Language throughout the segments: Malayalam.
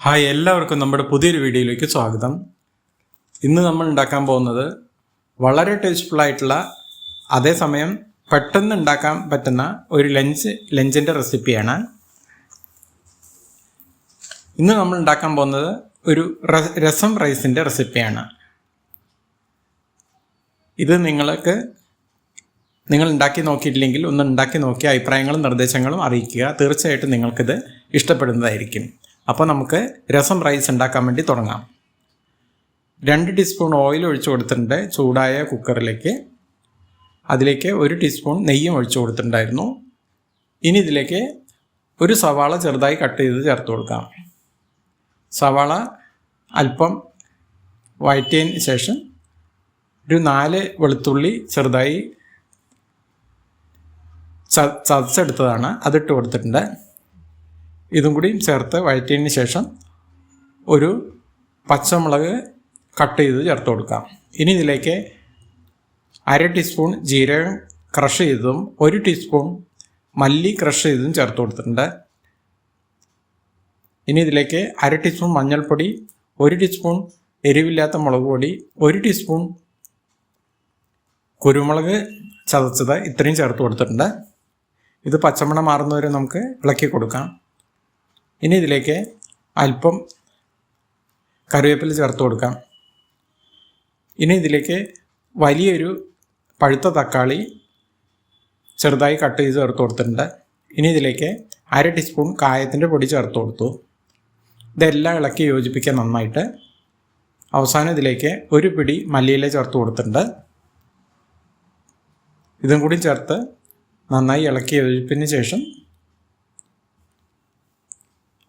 ഹായ്, എല്ലാവർക്കും നമ്മുടെ പുതിയൊരു വീഡിയോയിലേക്ക് സ്വാഗതം. ഇന്ന് നമ്മൾ ഉണ്ടാക്കാൻ പോകുന്നത് വളരെ ടേസ്റ്റ്ഫുള്ളായിട്ടുള്ള, അതേസമയം പെട്ടെന്ന് ഉണ്ടാക്കാൻ പറ്റുന്ന ഒരു ലഞ്ചിൻ്റെ റെസിപ്പിയാണ്. ഇന്ന് നമ്മൾ ഉണ്ടാക്കാൻ പോകുന്നത് ഒരു രസം റൈസിൻ്റെ റെസിപ്പിയാണ്. ഇത് നിങ്ങൾ ഉണ്ടാക്കി നോക്കിയിട്ടില്ലെങ്കിൽ ഒന്ന് ഉണ്ടാക്കി നോക്കി അഭിപ്രായങ്ങളും നിർദ്ദേശങ്ങളും അറിയിക്കുക. തീർച്ചയായിട്ടും നിങ്ങൾക്കിത് ഇഷ്ടപ്പെടുന്നതായിരിക്കും. അപ്പോൾ നമുക്ക് രസം റൈസ് ഉണ്ടാക്കാൻ വേണ്ടി തുടങ്ങാം. 2 ടീസ്പൂൺ ഓയിൽ ഒഴിച്ചു കൊടുത്തിട്ടുണ്ട് ചൂടായ കുക്കറിലേക്ക്. അതിലേക്ക് 1 ടീസ്പൂൺ നെയ്യും ഒഴിച്ചു കൊടുത്തിട്ടുണ്ടായിരുന്നു. ഇനി ഇതിലേക്ക് ഒരു സവാള ചെറുതായി കട്ട് ചെയ്ത് ചേർത്ത് കൊടുക്കാം. സവാള അല്പം വഴറ്റിയതിന് ശേഷം ഒരു 4 വെളുത്തുള്ളി ചെറുതായി ചതച്ചെടുത്തതാണ്, അതിട്ട് കൊടുത്തിട്ടുണ്ട്. ഇതും കൂടി ചേർത്ത് വഴറ്റിയതിന് ശേഷം ഒരു പച്ചമുളക് കട്ട് ചെയ്ത് ചേർത്ത് കൊടുക്കാം. ഇനി ഇതിലേക്ക് 1/2 ടീസ്പൂൺ ജീരകം ക്രഷ് ചെയ്തതും 1 ടീസ്പൂൺ മല്ലി ക്രഷ് ചെയ്തതും ചേർത്ത് കൊടുത്തിട്ടുണ്ട്. ഇനി ഇതിലേക്ക് 1/2 ടീസ്പൂൺ മഞ്ഞൾപ്പൊടി, 1 ടീസ്പൂൺ എരിവില്ലാത്ത മുളക് പൊടി, 1 ടീസ്പൂൺ കുരുമുളക് ചതച്ചത്, ഇത്രയും ചേർത്ത് കൊടുത്തിട്ടുണ്ട്. ഇത് പച്ചമണം മാറുന്നവരെ നമുക്ക് ഇളക്കി കൊടുക്കാം. ഇനി ഇതിലേക്ക് അല്പം കറിവേപ്പില ചേർത്ത് കൊടുക്കാം. ഇനി ഇതിലേക്ക് വലിയൊരു പഴുത്ത തക്കാളി ചെറുതായി കട്ട് ചെയ്ത് ചേർത്ത് കൊടുത്തിട്ടുണ്ട്. ഇനി ഇതിലേക്ക് 1/2 ടീസ്പൂൺ കായത്തിൻ്റെ പൊടി ചേർത്ത് കൊടുത്തു. ഇതെല്ലാം ഇളക്കി യോജിപ്പിക്കാൻ നന്നായിട്ട്. അവസാനം ഇതിലേക്ക് 1 പിടി മല്ലിയില ചേർത്ത് കൊടുത്തിട്ടുണ്ട്. ഇതും കൂടി ചേർത്ത് നന്നായി ഇളക്കി യോജിപ്പിന് ശേഷം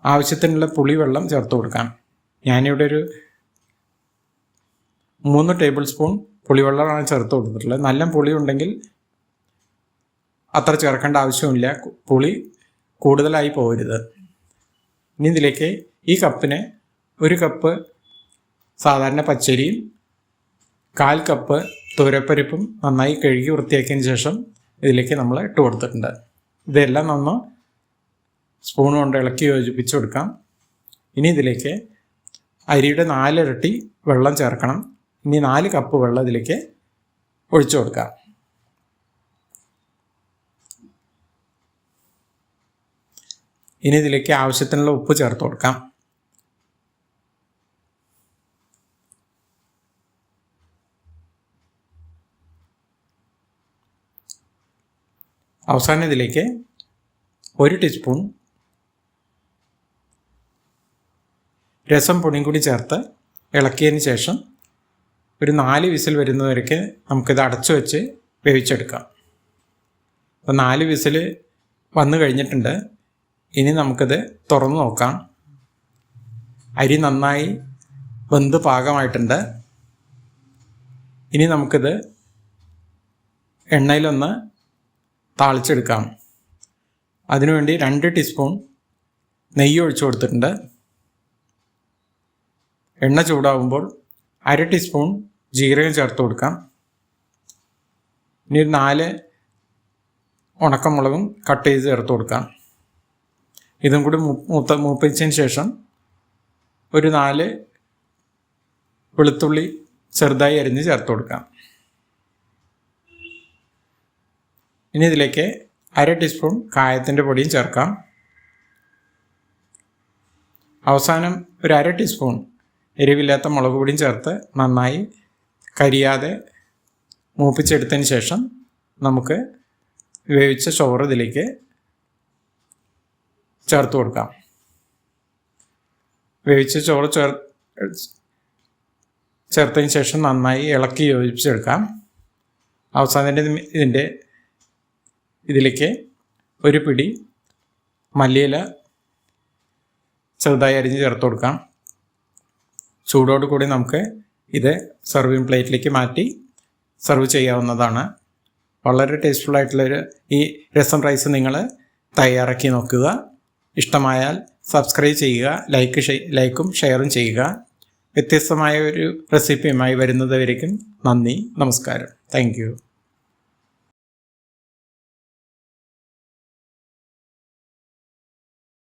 ആവശ്യത്തിനുള്ള പുളിവെള്ളം ചേർത്ത് കൊടുക്കാം. ഞാനിവിടെ ഒരു 3 ടേബിൾ സ്പൂൺ പുളിവെള്ളമാണ് ചേർത്ത് കൊടുത്തിട്ടുള്ളത്. നല്ല പുളി ഉണ്ടെങ്കിൽ അത്ര ചേർക്കേണ്ട ആവശ്യമില്ല, പുളി കൂടുതലായി പോകരുത്. ഇനി ഇതിലേക്ക് ഈ കപ്പിന് 1 കപ്പ് സാധാരണ പച്ചരിയും 1/4 കപ്പ് തുവരപ്പരിപ്പും നന്നായി കഴുകി വൃത്തിയാക്കിയതിന് ശേഷം ഇതിലേക്ക് നമ്മൾ ഇട്ട് കൊടുത്തിട്ടുണ്ട്. ഇതെല്ലാം നന്ന് സ്പൂൺ കൊണ്ട് ഇളക്കി യോജിപ്പിച്ച് കൊടുക്കാം. ഇനി ഇതിലേക്ക് അരിയുടെ 4 ഇരട്ടി വെള്ളം ചേർക്കണം. ഇനി 4 കപ്പ് വെള്ളം ഇതിലേക്ക് ഒഴിച്ചു കൊടുക്കാം. ഇനി ഇതിലേക്ക് ആവശ്യത്തിനുള്ള ഉപ്പ് ചേർത്ത് കൊടുക്കാം. അവസാനം ഇതിലേക്ക് 1 ടീസ്പൂൺ രസം പൊടിയും കൂടി ചേർത്ത് ഇളക്കിയതിന് ശേഷം ഒരു 4 വിസിൽ വരുന്നവരേക്ക് നമുക്കിത് അടച്ചു വെച്ച് വേവിച്ചെടുക്കാം. അപ്പോൾ 4 വിസിൽ വന്നു കഴിഞ്ഞിട്ടുണ്ട്. ഇനി നമുക്കിത് തുറന്ന് നോക്കാം. അരി നന്നായി വെന്ത് പാകമായിട്ടുണ്ട്. ഇനി നമുക്കിത് എണ്ണയിലൊന്ന് താളിച്ചെടുക്കാം. അതിനുവേണ്ടി 2 ടീസ്പൂൺ നെയ്യ് ഒഴിച്ചു കൊടുത്തിട്ടുണ്ട്. എണ്ണ ചൂടാകുമ്പോൾ 1/2 ടീസ്പൂൺ ജീരകം ചേർത്ത് കൊടുക്കാം. ഇനി 4 ഉണക്കമുളകും കട്ട് ചെയ്ത് ചേർത്ത് കൊടുക്കാം. ഇതും കൂടി മൂപ്പിച്ചതിന് ശേഷം ഒരു 4 വെളുത്തുള്ളി ചെറുതായി അരിഞ്ഞ് ചേർത്ത് കൊടുക്കാം. ഇനി ഇതിലേക്ക് 1/2 ടീസ്പൂൺ കായത്തിൻ്റെ പൊടിയും ചേർക്കാം. അവസാനം ഒരു 1/2 ടീസ്പൂൺ എരിവില്ലാത്ത മുളക് പൊടിയും ചേർത്ത് നന്നായി കരിയാതെ മൂപ്പിച്ചെടുത്തതിന് ശേഷം നമുക്ക് വേവിച്ച ചോറ് ഇതിലേക്ക് ചേർത്ത് കൊടുക്കാം. വേവിച്ച ചോറ് ചേർത്തതിന് ശേഷം നന്നായി ഇളക്കി യോജിപ്പിച്ചെടുക്കാം. അവസാനം ഇതിലേക്ക് 1 പിടി മല്ലിയില ചെറുതായി അരിഞ്ഞ് ചേർത്ത് കൊടുക്കാം. ചൂടോട് കൂടി നമുക്ക് ഇത് സർവിങ് പ്ലേറ്റിലേക്ക് മാറ്റി സെർവ് ചെയ്യാവുന്നതാണ്. വളരെ ടേസ്റ്റ്ഫുള്ളായിട്ടുള്ളൊരു ഈ രസം റൈസ് നിങ്ങൾ തയ്യാറാക്കി നോക്കുക. ഇഷ്ടമായാൽ സബ്സ്ക്രൈബ് ചെയ്യുക, ലൈക്കും ഷെയറും ചെയ്യുക. വ്യത്യസ്തമായ ഒരു റെസിപ്പിയുമായി വരുന്നതുവരേക്കും നന്ദി, നമസ്കാരം. Thank you.